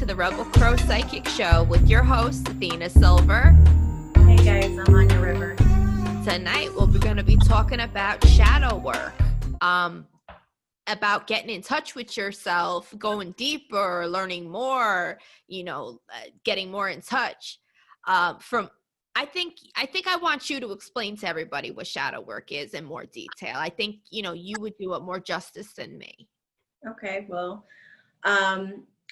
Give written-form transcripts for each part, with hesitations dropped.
the Rebel Crow Psychic Show with your host, Athena Silver. Hey guys, I'm Anja River. Tonight, we're going to be talking about shadow work, about getting in touch with yourself, going deeper, learning more, getting more in touch. I think I want you to explain to everybody what shadow work is in more detail. I think, you would do it more justice than me. Okay, well,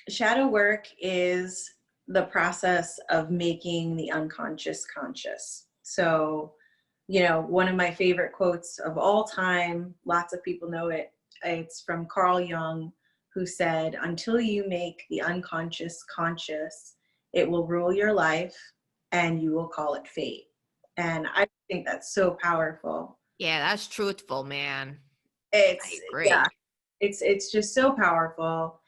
shadow work is the process of making the unconscious conscious. So, one of my favorite quotes of all time, lots of people know it. It's from Carl Jung, who said, "Until you make the unconscious conscious, it will rule your life and you will call it fate." And I think that's so powerful. Yeah, that's truthful, man. I agree. Yeah, it's just so powerful.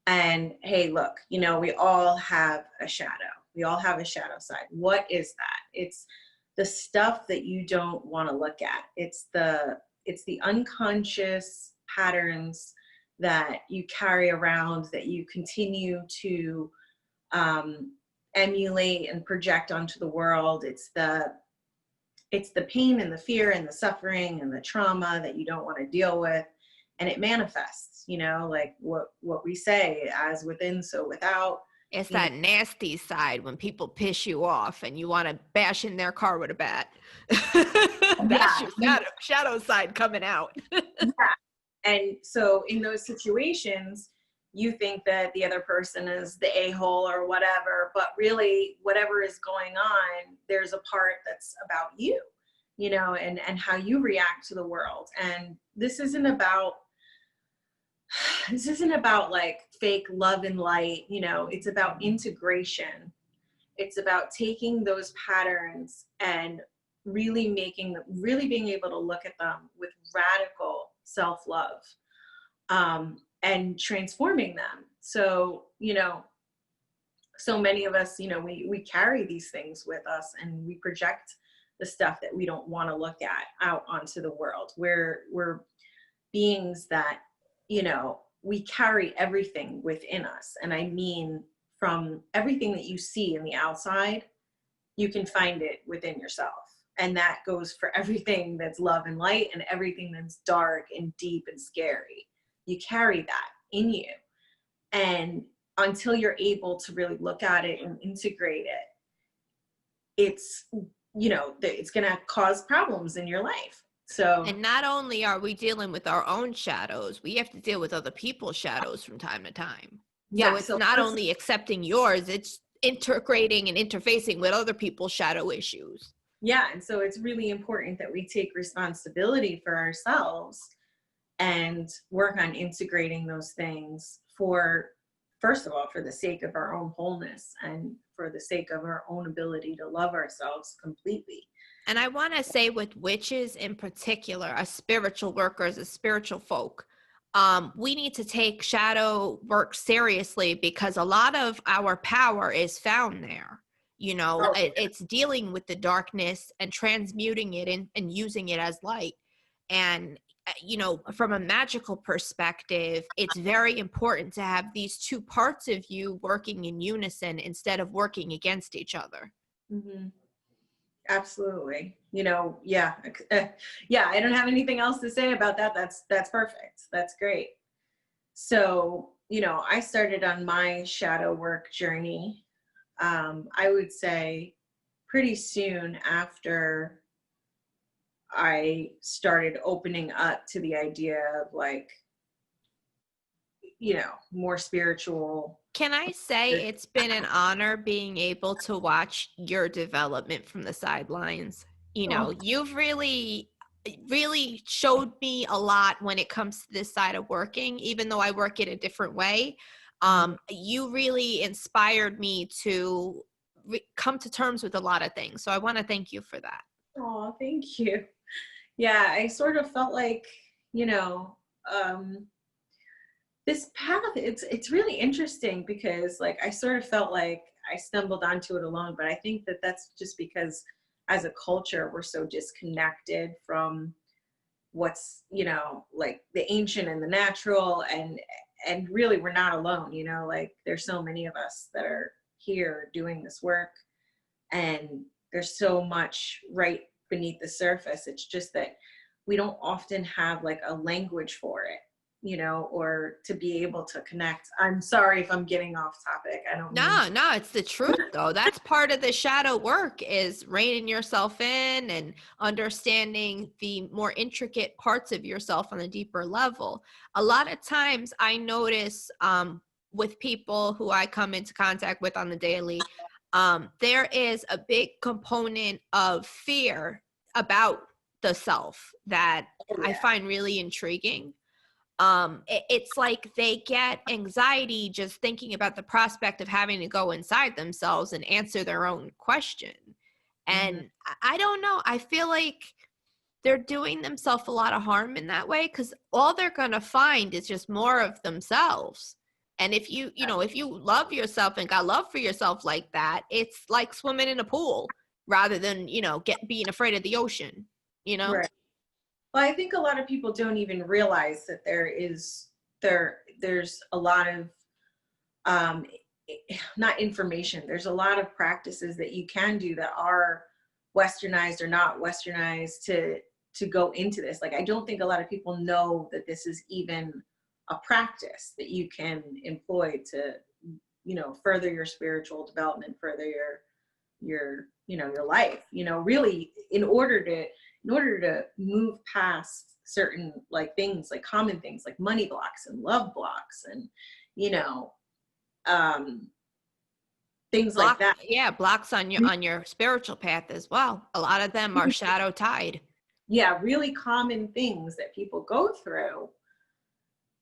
And hey, look, we all have a shadow. We all have a shadow side. What is that? It's the stuff that you don't want to look at. It's the unconscious patterns that you carry around, that you continue to emulate and project onto the world. It's the pain and the fear and the suffering and the trauma that you don't want to deal with. And it manifests, like what we say, as within, so without. It's that nasty side when people piss you off and you want to bash in their car with a bat. That's your shadow side coming out. Yeah. And so in those situations, you think that the other person is the a-hole or whatever, but really whatever is going on, there's a part that's about you, and how you react to the world. And this isn't about like fake love and light, it's about integration. It's about taking those patterns and really being able to look at them with radical self-love, and transforming them. So, so many of us, we carry these things with us and we project the stuff that we don't want to look at out onto the world. We're beings that, we carry everything within us. And I mean, from everything that you see in the outside, you can find it within yourself. And that goes for everything that's love and light and everything that's dark and deep and scary. You carry that in you. And until you're able to really look at it and integrate it, it's going to cause problems in your life. So, and not only are we dealing with our own shadows, we have to deal with other people's shadows from time to time. Yeah, so it's not only accepting yours, it's integrating and interfacing with other people's shadow issues. Yeah, and so it's really important that we take responsibility for ourselves and work on integrating those things first of all, for the sake of our own wholeness and for the sake of our own ability to love ourselves completely. And I want to say with witches in particular, as spiritual workers, as spiritual folk, we need to take shadow work seriously because a lot of our power is found there. It's dealing with the darkness and transmuting it and using it as light. And, from a magical perspective, it's very important to have these two parts of you working in unison instead of working against each other. Mm-hmm. Absolutely. Yeah. I don't have anything else to say about that. That's perfect. That's great. So, I started on my shadow work journey. I would say pretty soon after I started opening up to the idea of more spiritual. Can I say it's been an honor being able to watch your development from the sidelines? You've really showed me a lot when it comes to this side of working, even though I work in a different way. You really inspired me to come to terms with a lot of things. So I want to thank you for that. Oh, thank you. Yeah, I sort of felt like, this path, it's really interesting because I sort of felt like I stumbled onto it alone, but I think that that's just because as a culture, we're so disconnected from what's, the ancient and the natural. And and really we're not alone, you know, like there's so many of us that are here doing this work, and there's so much right beneath the surface. It's just that we don't often have like a language for it, you know, or to be able to connect. I'm sorry if I'm getting off topic. I don't mean No, it's the truth though. That's part of the shadow work, is reining yourself in and understanding the more intricate parts of yourself on a deeper level. A lot of times I notice with people who I come into contact with on the daily, there is a big component of fear about the self that I find really intriguing. It's like they get anxiety just thinking about the prospect of having to go inside themselves and answer their own question. And I don't know, I feel like they're doing themselves a lot of harm in that way, because all they're going to find is just more of themselves. And if you know, if you love yourself and got love for yourself like that, it's like swimming in a pool rather than, you know, being afraid of the ocean, you know? Right. Well, I think a lot of people don't even realize that there's a lot of not information. There's a lot of practices that you can do that are westernized or not westernized to go into this. Like, I don't think a lot of people know that this is even a practice that you can employ to, you know, further your spiritual development, further your you know, your life, you know, really in order to move past certain like things, like common things like money blocks and love blocks and, you know, things like that. Yeah, blocks on your spiritual path as well. A lot of them are shadow tied. Yeah, really common things that people go through.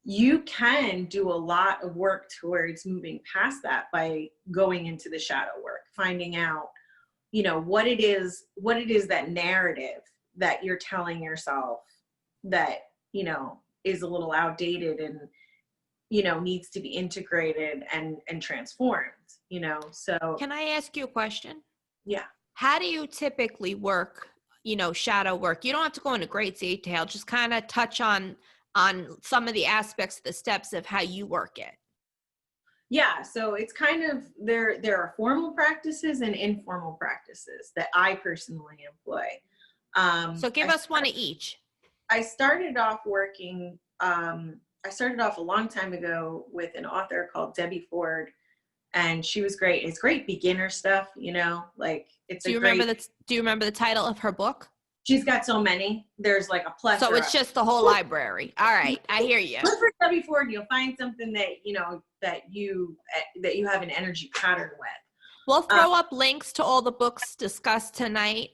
You can do a lot of work towards moving past that by going into the shadow work, finding out, you know, what it is that narrative that you're telling yourself that, you know, is a little outdated and, you know, needs to be integrated and transformed, you know. So can I ask you a question? Yeah. How do you typically work, you know, shadow work? You don't have to go into great detail, just kind of touch on some of the aspects, the steps of how you work it. Yeah, so it's kind of, there are formal practices and informal practices that I personally employ. So give us one of each. I started off a long time ago with an author called Debbie Ford, and she was great. It's great beginner stuff, you know, like it's do you remember the title of her book? She's got so many. There's like a plethora. So it's just the whole library. All right, I hear you. Look for Debbie Ford. You'll find something that, you know, that you have an energy pattern with. We'll throw up links to all the books discussed tonight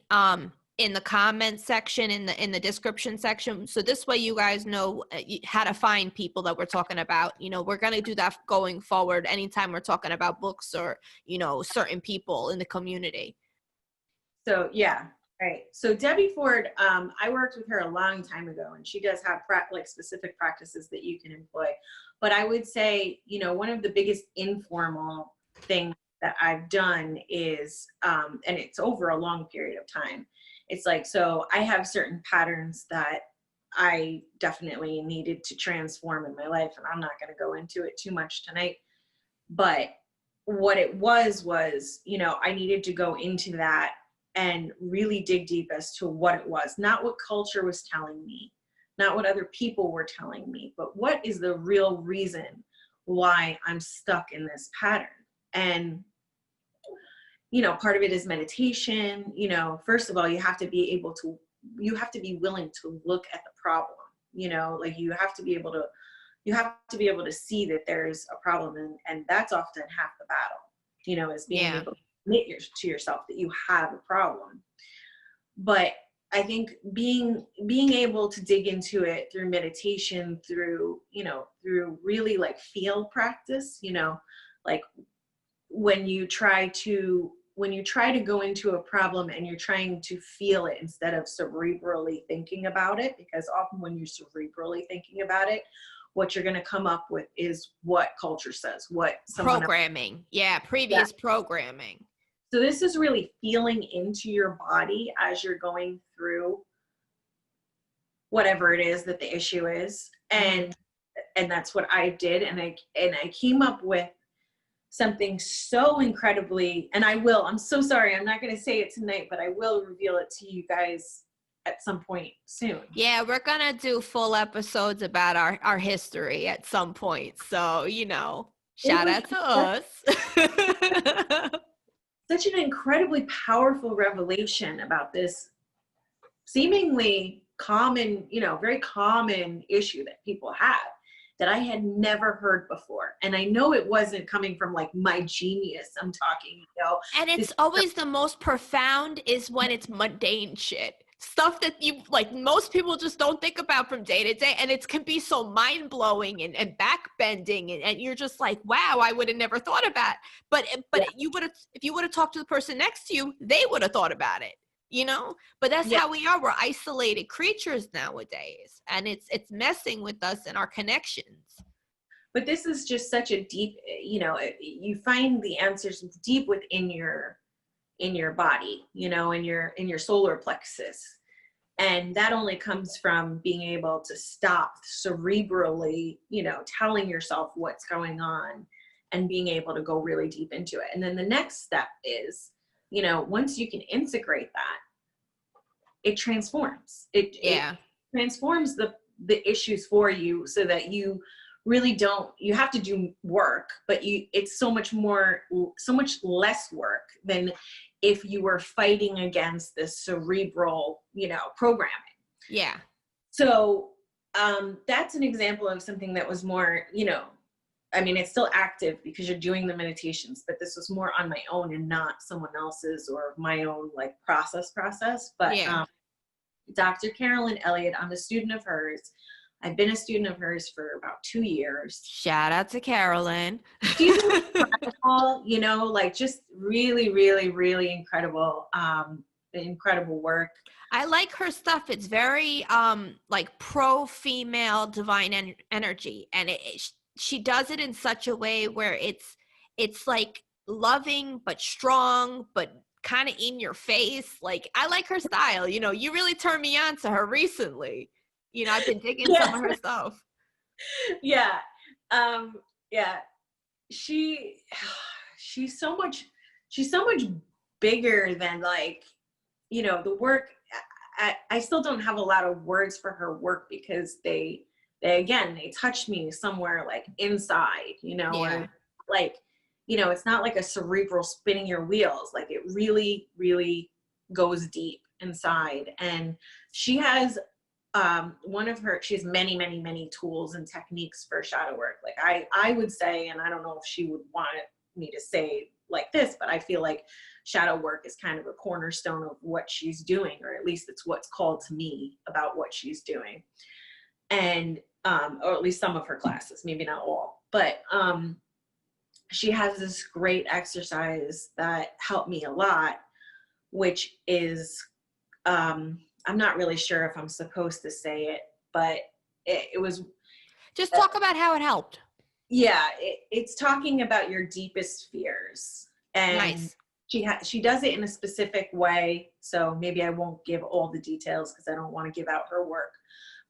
in the comment section, in the description section. So this way you guys know how to find people that we're talking about. You know, we're going to do that going forward anytime we're talking about books or, you know, certain people in the community. So, yeah. Right. So Debbie Ford, I worked with her a long time ago, and she does have like specific practices that you can employ. But I would say, you know, one of the biggest informal things that I've done is, and it's over a long period of time. It's like, so I have certain patterns that I definitely needed to transform in my life, and I'm not going to go into it too much tonight. But what it was, you know, I needed to go into that and really dig deep as to what it was, not what culture was telling me, not what other people were telling me, but what is the real reason why I'm stuck in this pattern. And, you know, part of it is meditation. You know, first of all, you have to be willing to look at the problem, you know, like you have to be able to see that there's a problem. And that's often half the battle, you know, is being able to admit to yourself that you have a problem. But I think being able to dig into it through meditation, through really like feel practice, you know, like when you try to go into a problem and you're trying to feel it instead of cerebrally thinking about it, because often when you're cerebrally thinking about it, what you're going to come up with is what culture says, what programming. Previous programming. So this is really feeling into your body as you're going through whatever it is that the issue is. And and that's what I did. And I came up with something so incredibly, and I'm so sorry, I'm not going to say it tonight, but I will reveal it to you guys at some point soon. Yeah, we're gonna do full episodes about our history at some point. So, shout out to us. Such an incredibly powerful revelation about this seemingly common, very common issue that people have that I had never heard before. And I know it wasn't coming from like my genius. I'm talking, And it's always the most profound is when it's mundane shit. Stuff that you like most people just don't think about from day to day, and it can be so mind-blowing and backbending, and you're just like, wow, I would have never thought about it. But you would have, if you would have talked to the person next to you, they would have thought about it, but that's how we are. We're isolated creatures nowadays, and it's messing with us and our connections. But this is just such a deep, you find the answers deep within your body, in your solar plexus. And that only comes from being able to stop cerebrally, telling yourself what's going on and being able to go really deep into it. And then the next step is, once you can integrate that, it transforms. It transforms the issues for you so that you really you have to do work, but it's so much less work than if you were fighting against this cerebral, programming. Yeah. So that's an example of something that was more, it's still active because you're doing the meditations, but this was more on my own and not someone else's or my own like process. But Dr. Carolyn Elliot, I'm a student of hers. I've been a student of hers for about 2 years. Shout out to Carolyn. She's incredible, just really, really, really incredible, incredible work. I like her stuff. It's very like pro-female divine energy, and she does it in such a way where it's like loving but strong but kind of in your face. Like, I like her style. You really turned me on to her recently. I've been digging some of her stuff. Yeah. She's so much bigger than the work. I still don't have a lot of words for her work because they touch me somewhere like inside, and it's not like a cerebral spinning your wheels. Like, it really, really goes deep inside. And she has she has many, many, many tools and techniques for shadow work. Like I would say, and I don't know if she would want me to say like this, but I feel like shadow work is kind of a cornerstone of what she's doing, or at least it's what's called to me about what she's doing. And, or at least some of her classes, maybe not all, but, she has this great exercise that helped me a lot, which is, I'm not really sure if I'm supposed to say it, but it was. Just talk about how it helped. Yeah, it's talking about your deepest fears. And nice. She does it in a specific way, so maybe I won't give all the details because I don't want to give out her work.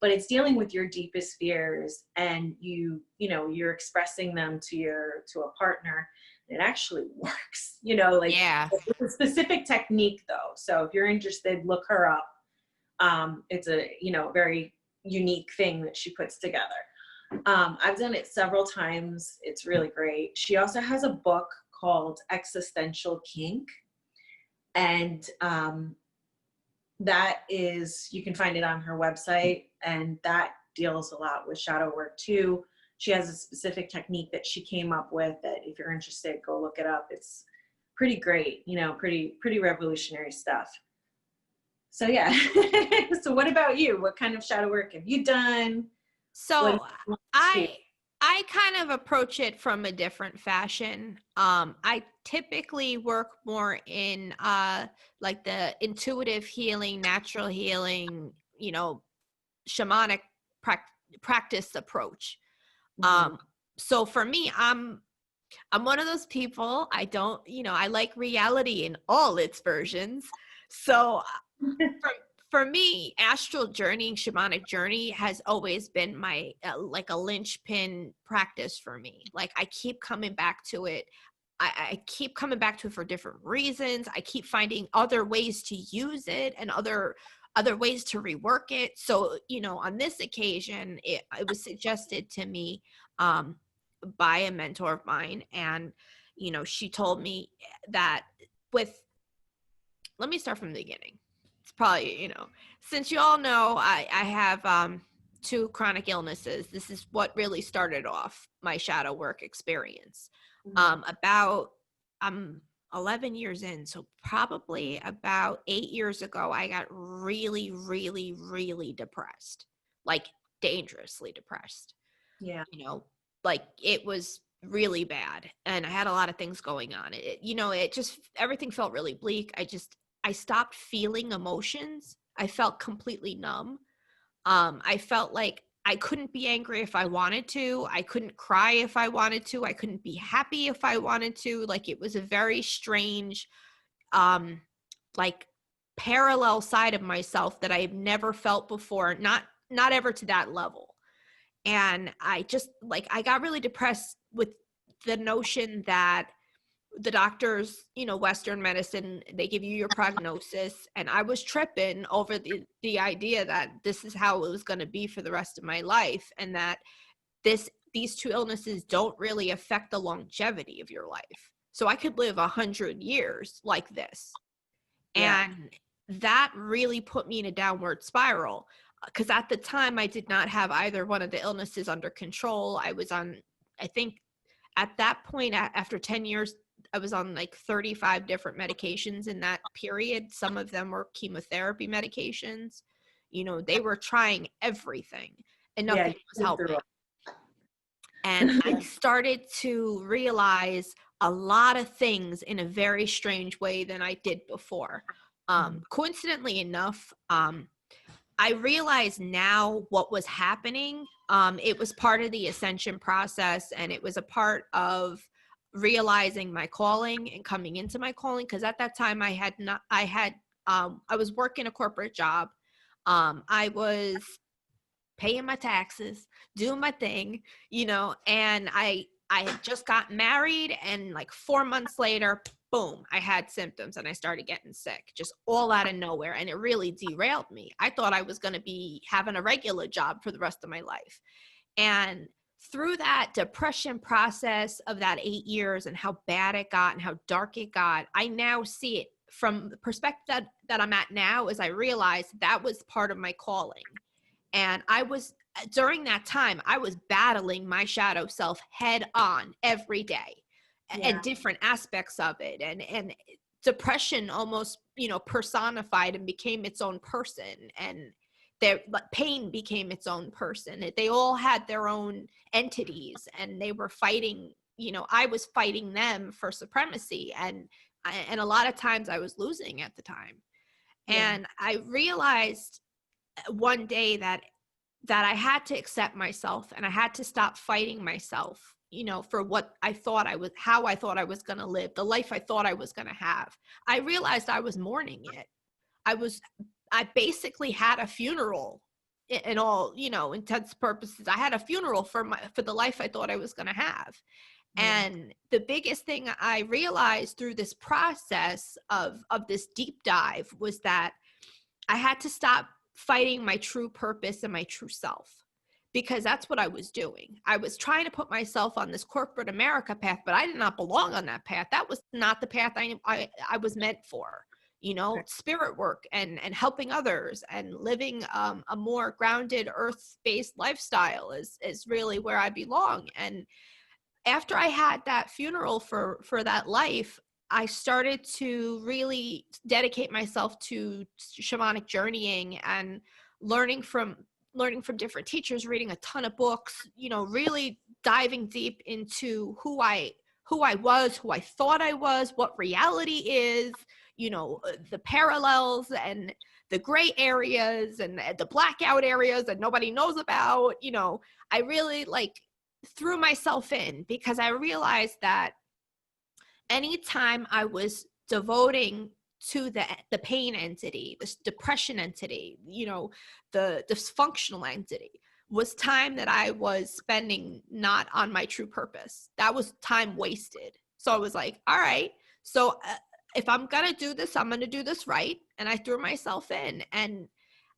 But it's dealing with your deepest fears, and you're expressing them to a partner. It actually works, It's a specific technique though. So if you're interested, look her up. It's a, very unique thing that she puts together. I've done it several times. It's really great. She also has a book called Existential Kink. And that is, you can find it on her website, and that deals a lot with shadow work too. She has a specific technique that she came up with that if you're interested, go look it up. It's pretty great, pretty revolutionary stuff. So yeah. So what about you? What kind of shadow work have you done? So I kind of approach it from a different fashion. I typically work more in like the intuitive healing, natural healing, shamanic practice approach. So for me, I'm one of those people. I like reality in all its versions. So for me, astral journeying, shamanic journey has always been my like a linchpin practice for me. Like I keep coming back to it. I keep coming back to it for different reasons. I keep finding other ways to use it and other ways to rework it. So, you know, on this occasion, it was suggested to me by a mentor of mine. And, you know, she told me that let me start from the beginning. It's probably, you know, since you all know, I have 2 chronic illnesses. This is what really started off my shadow work experience. About 11 years in, so probably about 8 years ago, I got really, really, really depressed, like dangerously depressed. Yeah. You know, like it was really bad, and I had a lot of things going on. You know, it just, everything felt really bleak. I stopped feeling emotions. I felt completely numb. I felt like I couldn't be angry if I wanted to. I couldn't cry if I wanted to. I couldn't be happy if I wanted to. Like it was a very strange, like parallel side of myself that I've never felt before. Not ever to that level. And I just like, I got really depressed with the notion that the doctors, you know, Western medicine, they give you your prognosis, and I was tripping over the idea that this is how it was going to be for the rest of my life, and that these 2 illnesses don't really affect the longevity of your life. So I could live 100 years like this. Yeah. And that really put me in a downward spiral, because at the time I did not have either one of the illnesses under control. I was on, I think at that point, after 10 years, I was on like 35 different medications in that period. Some of them were chemotherapy medications. You know, they were trying everything and nothing was helping. And I started to realize a lot of things in a very strange way than I did before. Coincidentally enough, I realize now what was happening. It was part of the ascension process, and it was a part of realizing my calling and coming into my calling. Because at that time I was working a corporate job. I was paying my taxes, doing my thing, you know, and I had just got married, and like 4 months later, boom, I had symptoms and I started getting sick, just all out of nowhere. And it really derailed me. I thought I was going to be having a regular job for the rest of my life. And through that depression process of that 8 years and how bad it got and how dark it got, I now see it from the perspective that I'm at now, as I realized that was part of my calling. And during that time, I was battling my shadow self head on every day, and different aspects of it. And depression almost, you know, personified and became its own person. And their pain became its own person. They all had their own entities, and they were fighting, you know, I was fighting them for supremacy. And a lot of times I was losing at the time. And I realized one day that I had to accept myself, and I had to stop fighting myself, you know, for what I thought how I thought I was going to live, the life I thought I was going to have. I realized I was mourning it. I basically had a funeral in all, you know, intents purposes. I had a funeral for the life I thought I was going to have. And the biggest thing I realized through this process of this deep dive was that I had to stop fighting my true purpose and my true self, because that's what I was doing. I was trying to put myself on this corporate America path, but I did not belong on that path. That was not the path I was meant for, you know. Spirit work and helping others and living a more grounded earth-based lifestyle is really where I belong. And after I had that funeral for that life, I started to really dedicate myself to shamanic journeying and learning from different teachers, reading a ton of books, you know, really diving deep into who I was, who I thought I was, what reality is, you know, the parallels and the gray areas and the blackout areas that nobody knows about. You know, I really threw myself in, because I realized that anytime I was devoting to the pain entity, this depression entity, the dysfunctional entity, was time that I was spending not on my true purpose. That was time wasted. So I was like, all right, so if I'm going to do this, I'm going to do this right. And I threw myself in. And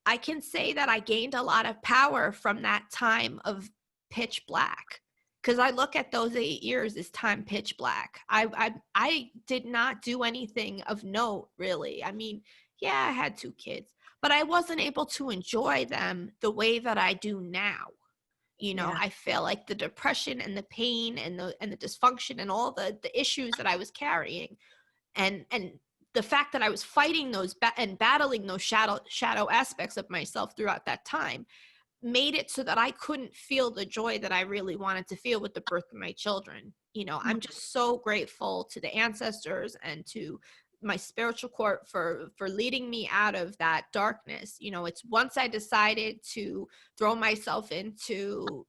I can say that I gained a lot of power from that time of pitch black, because I look at those 8 years as time pitch black. I did not do anything of note, really. I mean, yeah, I had 2 kids, but I wasn't able to enjoy them the way that I do now. Yeah. I feel like the depression and the pain and the dysfunction and all the issues that I was carrying, and the fact that I was fighting those and battling those shadow aspects of myself throughout that time, made it so that I couldn't feel the joy that I really wanted to feel with the birth of my children. I'm just so grateful to the ancestors and to my spiritual court for leading me out of that darkness. It's once I decided to throw myself into,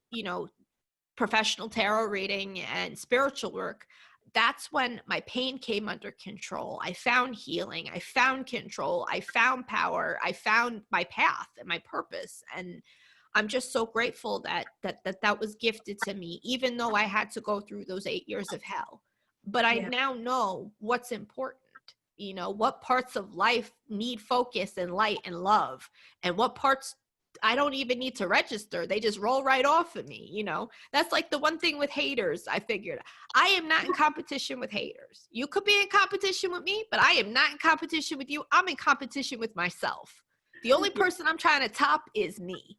professional tarot reading and spiritual work, that's when my pain came under control. I found healing. I found control. I found power. I found my path and my purpose. And I'm just so grateful that was gifted to me, even though I had to go through those 8 years of hell. But I now know what's important, what parts of life need focus and light and love, and what parts I don't even need to register. They just roll right off of me. That's like the one thing with haters. I figured I am not in competition with haters. You could be in competition with me, but I am not in competition with you. I'm in competition with myself. The only person I'm trying to top is me.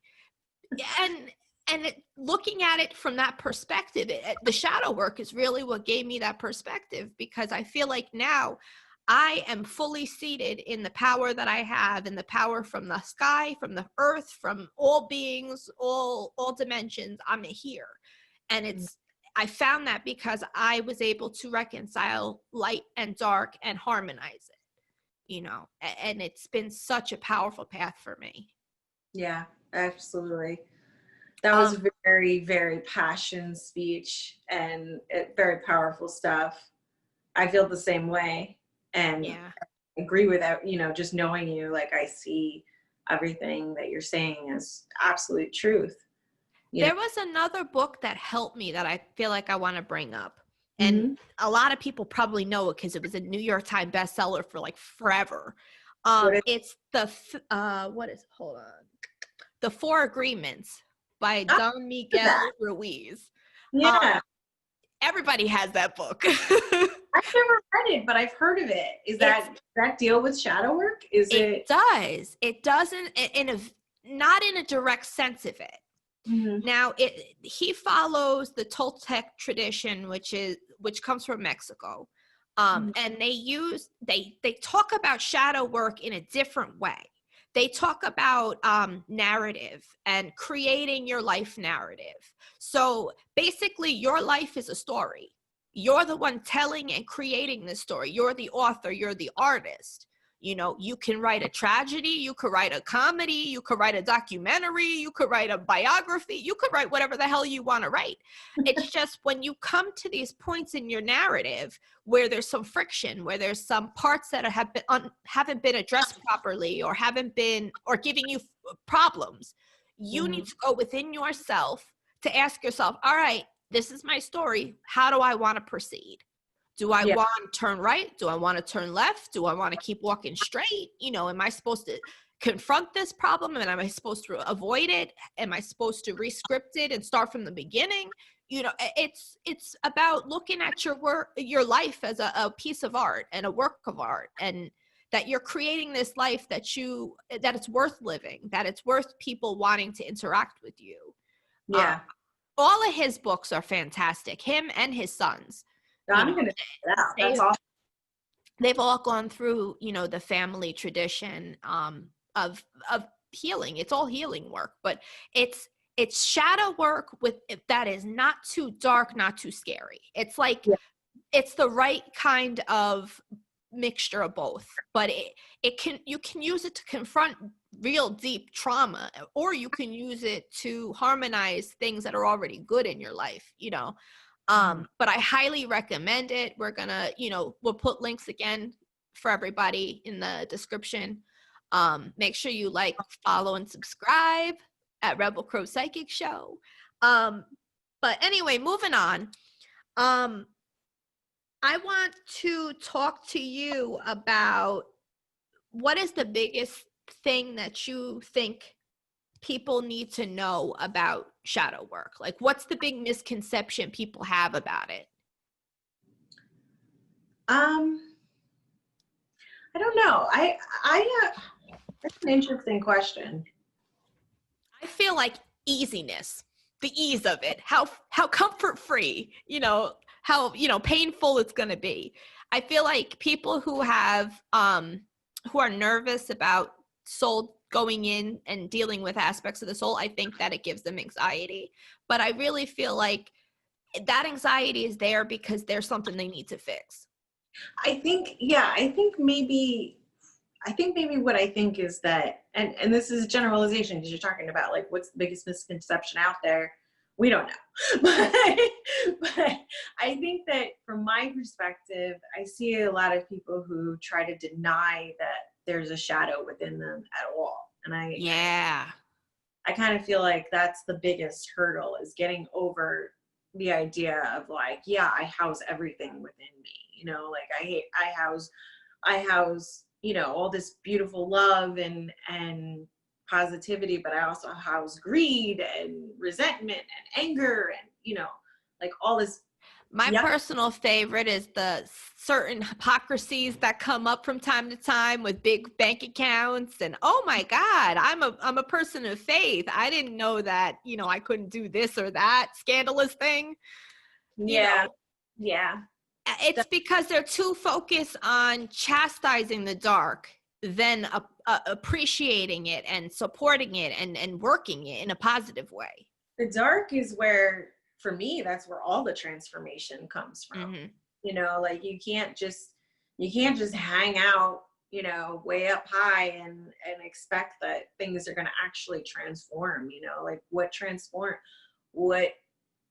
And looking at it from that perspective, the shadow work is really what gave me that perspective, because I feel like now I am fully seated in the power that I have, and the power from the sky, from the earth, from all beings, all dimensions. I'm here. And I found that because I was able to reconcile light and dark and harmonize it, and it's been such a powerful path for me. Yeah, absolutely. That was very, very passionate speech and very powerful stuff. I feel the same way. And I agree with that, just knowing you, like, I see everything that you're saying as absolute truth. There was another book that helped me that I feel like I want to bring up. And a lot of people probably know it because it was a New York Times bestseller for like forever. It's the, The 4 Agreements by Miguel Ruiz. Yeah. Everybody has that book. I've never read it, but I've heard of it. Does that deal with shadow work? It does. It doesn't not in a direct sense of it. Now he follows the Toltec tradition, which comes from Mexico. And they talk about shadow work in a different way. They talk about narrative and creating your life narrative. So basically, your life is a story. You're the one telling and creating this story. You're the author. You're the artist. You can write a tragedy. You could write a comedy. You could write a documentary. You could write a biography. You could write whatever the hell you want to write. It's just when you come to these points in your narrative where there's some friction, where there's some parts that haven't been addressed properly, or giving you problems, you need to go within yourself to ask yourself, all right, this is my story. How do I want to proceed? Do I want to turn right? Do I want to turn left? Do I want to keep walking straight? Am I supposed to confront this problem? And am I supposed to avoid it? Am I supposed to re-script it and start from the beginning? It's about looking at your life as a piece of art and a work of art, and that you're creating this life that it's worth living, that it's worth people wanting to interact with you. Yeah. All of his books are fantastic, him and his sons. I'm going to check it out. That's awesome. They've all gone through, the family tradition of healing. It's all healing work, but it's shadow work that is not too dark, not too scary. It's like it's the right kind of mixture of both, but you can use it to confront real deep trauma, or you can use it to harmonize things that are already good in your life, but I highly recommend it. We're gonna, we'll put links again for everybody in the description. Make sure you like, follow, and subscribe at Rebel Crow Psychic Show. But anyway, moving on. I want to talk to you about what is the biggest thing that you think people need to know about shadow work? Like, what's the big misconception people have about it? I don't know. That's an interesting question. I feel like easiness, the ease of it, how comfort free, how painful it's going to be. I feel like people who have who are nervous about soul going in and dealing with aspects of the soul, I think that it gives them anxiety. But I really feel like that anxiety is there because there's something they need to fix. I think maybe what I think is that, and this is a generalization because you're talking about like what's the biggest misconception out there. We don't know. but I think that from my perspective, I see a lot of people who try to deny that there's a shadow within them at all. And I kind of feel like that's the biggest hurdle, is getting over the idea of like, yeah, I house everything within me. Like I house, all this beautiful love and positivity, but I also house greed and resentment and anger and, like all this. My personal favorite is the certain hypocrisies that come up from time to time with big bank accounts. And oh my God, I'm a person of faith. I didn't know that, I couldn't do this or that scandalous thing. Yeah. It's because they're too focused on chastising the dark than appreciating it and supporting it and working it in a positive way. The dark is where, for me, that's where all the transformation comes from. Mm-hmm. Like you can't just hang out, way up high and expect that things are going to actually transform. Like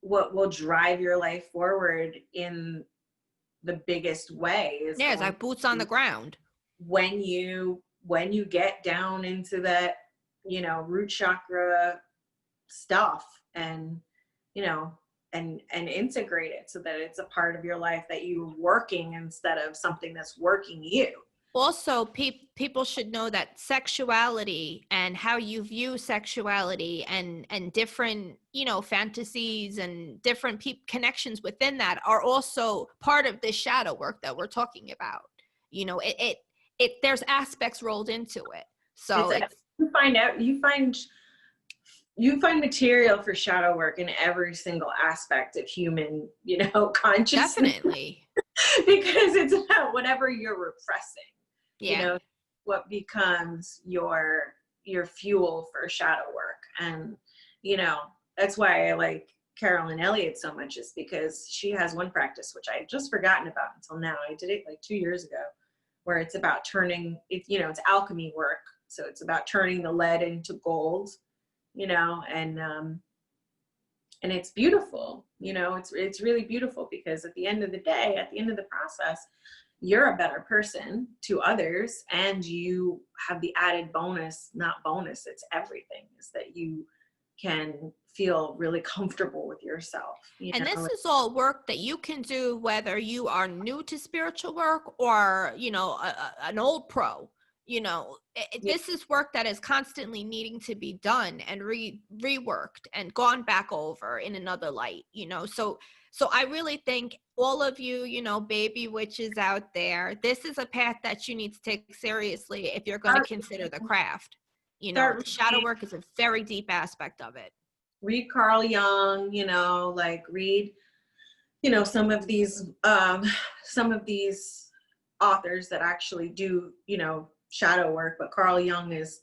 what will drive your life forward in the biggest way is it's like boots on the ground. When you get down into that, root chakra stuff and, and integrate it so that it's a part of your life that you're working instead of something that's working you. Also, people should know that sexuality and how you view sexuality and different, fantasies and different connections within that are also part of this shadow work that we're talking about. There's aspects rolled into it. So you find material for shadow work in every single aspect of human, consciousness. Definitely. Because it's about whatever you're repressing. Yeah. What becomes your fuel for shadow work. And, that's why I like Carolyn Elliot so much, is because she has one practice, which I had just forgotten about until now. I did it like 2 years ago, where it's about turning it, it's alchemy work. So it's about turning the lead into gold, and it's beautiful, it's really beautiful, because at the end of the day, at the end of the process, you're a better person to others, and you have the added bonus, not bonus, it's everything, is that you can feel really comfortable with yourself. And this is all work that you can do whether you are new to spiritual work or, an old pro. This is work that is constantly needing to be done and reworked and gone back over in another light, So I really think all of you, baby witches out there, this is a path that you need to take seriously if you're going to consider the craft. Shadow work is a very deep aspect of it. Read Carl Jung, read, some of these authors that actually do, shadow work, but Carl Jung is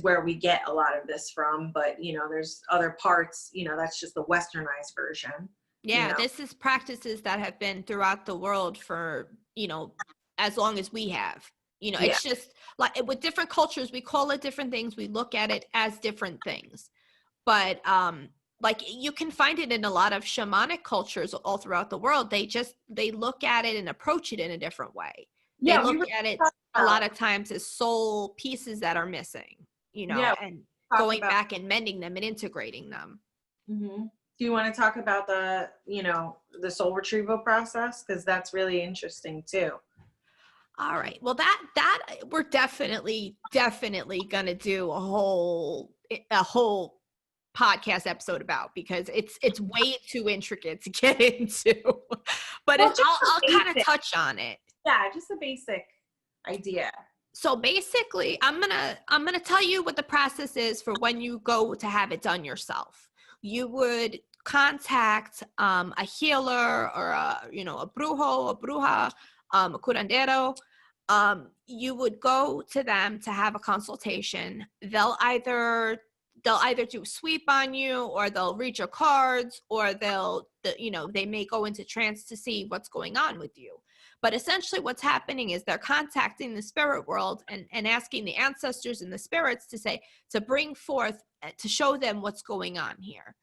where we get a lot of this from. But, there's other parts, that's just the westernized version. Yeah, this is practices that have been throughout the world for, as long as we have. It's just like with different cultures, we call it different things. We look at it as different things. But like you can find it in a lot of shamanic cultures all throughout the world. They look at it and approach it in a different way. They Yeah, we look were at it talking a lot about, of times as soul pieces that are missing, you know, yeah, and talk going about. back and mending them and integrating them. Hmm. Do you want to talk about the, the soul retrieval process? Because that's really interesting too. All right. Well, that we're definitely gonna do a whole podcast episode about, because it's way too intricate to get into. But Well, just I'll the kind of basic. touch on it. Yeah, just a basic idea. So basically, I'm gonna tell you what the process is for when you go to have it done yourself. You would contact a healer or a brujo, a bruja, a curandero. You would go to them to have a consultation. They'll either do a sweep on you, or they'll read your cards, or they may go into trance to see what's going on with you. But essentially what's happening is they're contacting the spirit world and asking the ancestors and the spirits to bring forth, to show them what's going on here.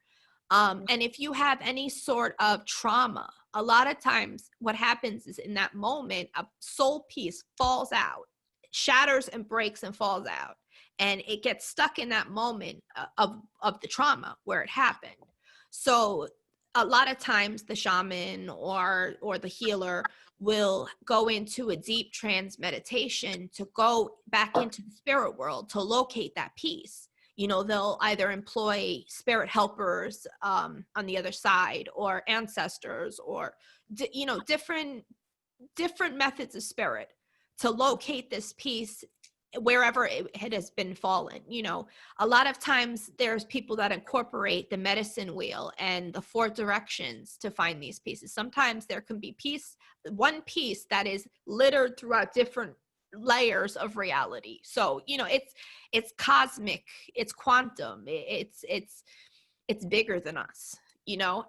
And if you have any sort of trauma, a lot of times what happens is in that moment, a soul piece falls out, shatters and breaks and falls out. And it gets stuck in that moment of the trauma where it happened. So a lot of times the shaman or the healer will go into a deep trance meditation to go back into the spirit world to locate that piece. They'll either employ spirit helpers on the other side, or ancestors, or different methods of spirit to locate this piece wherever it has been fallen. A lot of times there's people that incorporate the medicine wheel and the four directions to find these pieces. Sometimes there can be one piece that is littered throughout different layers of reality. So it's cosmic, it's quantum, it's bigger than us,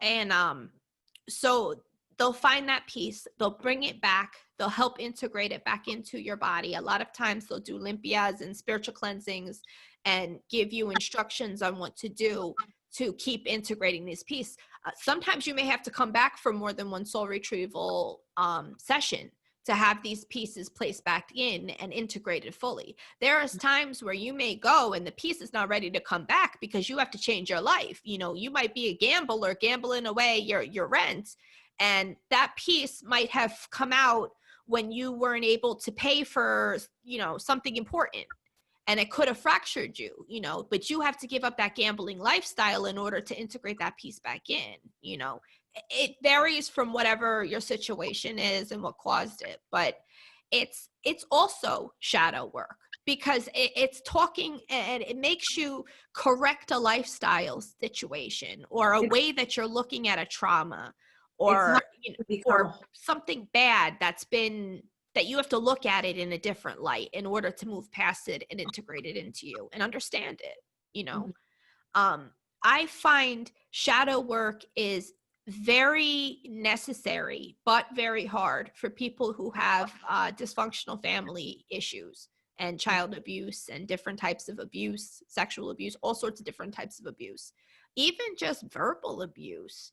and so they'll find that piece, they'll bring it back, they'll help integrate it back into your body. A lot of times they'll do limpias and spiritual cleansings and give you instructions on what to do to keep integrating this piece. Sometimes you may have to come back for more than one soul retrieval session to have these pieces placed back in and integrated fully. There is times where you may go and the piece is not ready to come back because you have to change your life. You might be a gambler gambling away your rent, and that piece might have come out when you weren't able to pay for, something important, and it could have fractured you, but you have to give up that gambling lifestyle in order to integrate that piece back in. It varies from whatever your situation is and what caused it, but it's also shadow work, because it's talking and it makes you correct a lifestyle situation or a way that you're looking at a trauma, or or something bad that you have to look at it in a different light in order to move past it and integrate it into you and understand it. Mm-hmm. I find shadow work is very necessary, but very hard for people who have dysfunctional family issues and child abuse and different types of abuse, sexual abuse, all sorts of different types of abuse. Even just verbal abuse,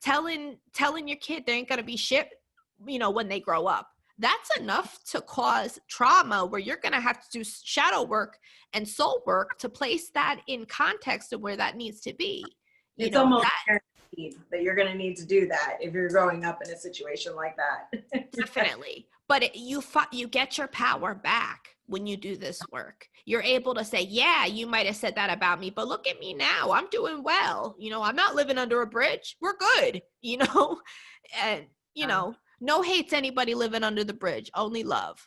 telling your kid they ain't gonna be shit, when they grow up. That's enough to cause trauma where you're going to have to do shadow work and soul work to place that in context of where that needs to be. It's almost guaranteed that you're going to need to do that if you're growing up in a situation like that. Definitely. But you get your power back when you do this work. You're able to say, yeah, you might have said that about me, but look at me now. I'm doing well. I'm not living under a bridge. We're good, and, no hate to anybody living under the bridge, only love.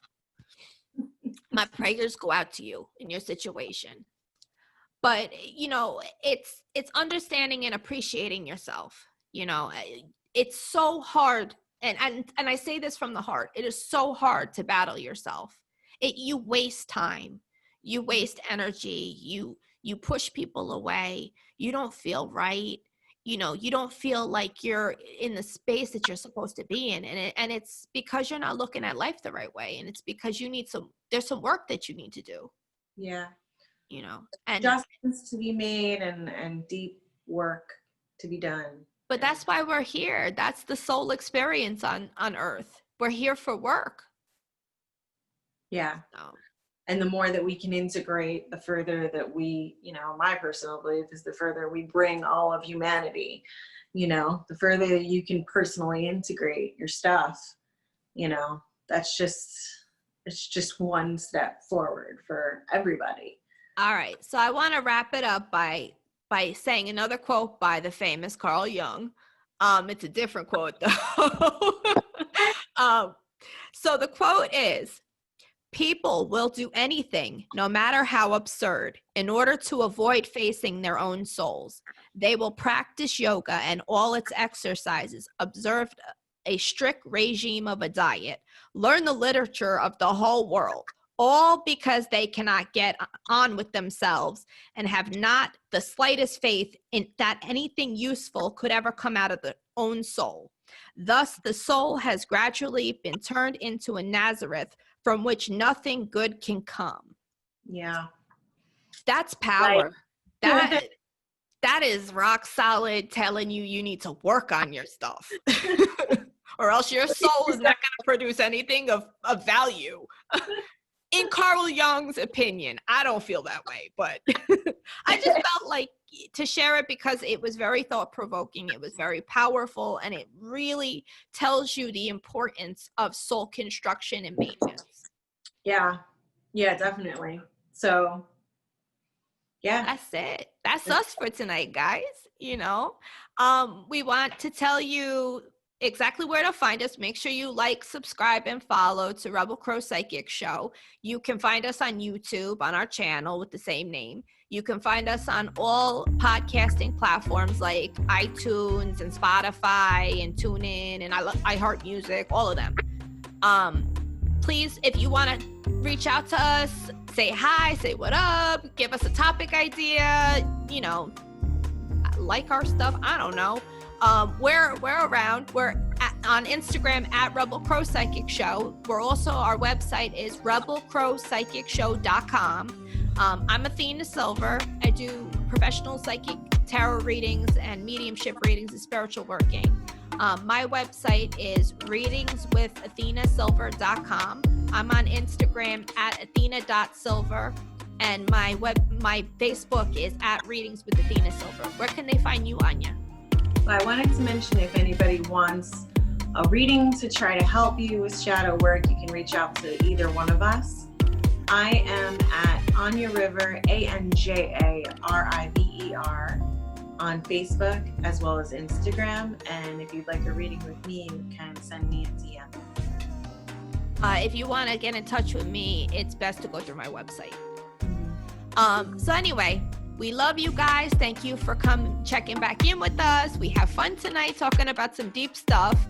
My prayers go out to you in your situation. But, it's understanding and appreciating yourself. It's so hard. And I say this from the heart. It is so hard to battle yourself. You waste time. You waste energy. You push people away. You don't feel right. You don't feel like you're in the space that you're supposed to be in. And it's because you're not looking at life the right way. And it's because there's some work that you need to do. Yeah. And adjustments to be made and deep work to be done. But that's why we're here. That's the soul experience on earth. We're here for work. Yeah. So. And the more that we can integrate, the further that we, my personal belief is the further we bring all of humanity, the further that you can personally integrate your stuff, it's just one step forward for everybody. All right. So I want to wrap it up by saying another quote by the famous Carl Jung. It's a different quote though. So the quote is, people will do anything, no matter how absurd, in order to avoid facing their own souls. They will practice yoga and all its exercises, observe a strict regime of a diet, learn the literature of the whole world, all because they cannot get on with themselves and have not the slightest faith in that anything useful could ever come out of their own soul. Thus, the soul has gradually been turned into a Nazareth from which nothing good can come. Yeah. That's power. That is rock solid telling you need to work on your stuff. Or else your soul is not going to produce anything of value. In Carl Jung's opinion. I don't feel that way, but I just felt like to share it because it was very thought-provoking. It was very powerful, and it really tells you the importance of soul construction and maintenance. Yeah, definitely. So, yeah. That's it. That's us for tonight, guys. We want to tell you exactly where to find us. Make sure you like, subscribe, and follow to Rebel Crow Psychic Show. You can find us on YouTube on our channel with the same name. You can find us on all podcasting platforms like iTunes and Spotify and TuneIn and iHeartMusic, all of them. Please, if you want to reach out to us, say hi, say what up, give us a topic idea, like our stuff. I don't know. We're around. We're on Instagram at Rebel Crow Psychic Show. We're also, our website is rebelcrowpsychicshow.com. I'm Athena Silver. I do professional psychic tarot readings and mediumship readings and spiritual working. My website is readingswithathenasilver.com. I'm on Instagram at athena.silver. And my Facebook is at Readings with Athena Silver. Where can they find you, Anja? I wanted to mention, if anybody wants a reading to try to help you with shadow work, you can reach out to either one of us. I am at Anja River, ANJARIVER, on Facebook as well as Instagram. And if you'd like a reading with me, you can send me a DM. If you want to get in touch with me, it's best to go through my website. So anyway, we love you guys. Thank you for checking back in with us. We have fun tonight talking about some deep stuff.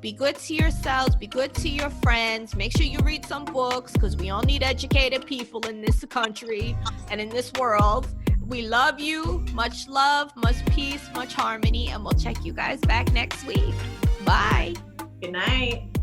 Be good to yourselves, be good to your friends. Make sure you read some books because we all need educated people in this country and in this world. We love you. Much love, much peace, much harmony, and we'll check you guys back next week. Bye. Good night.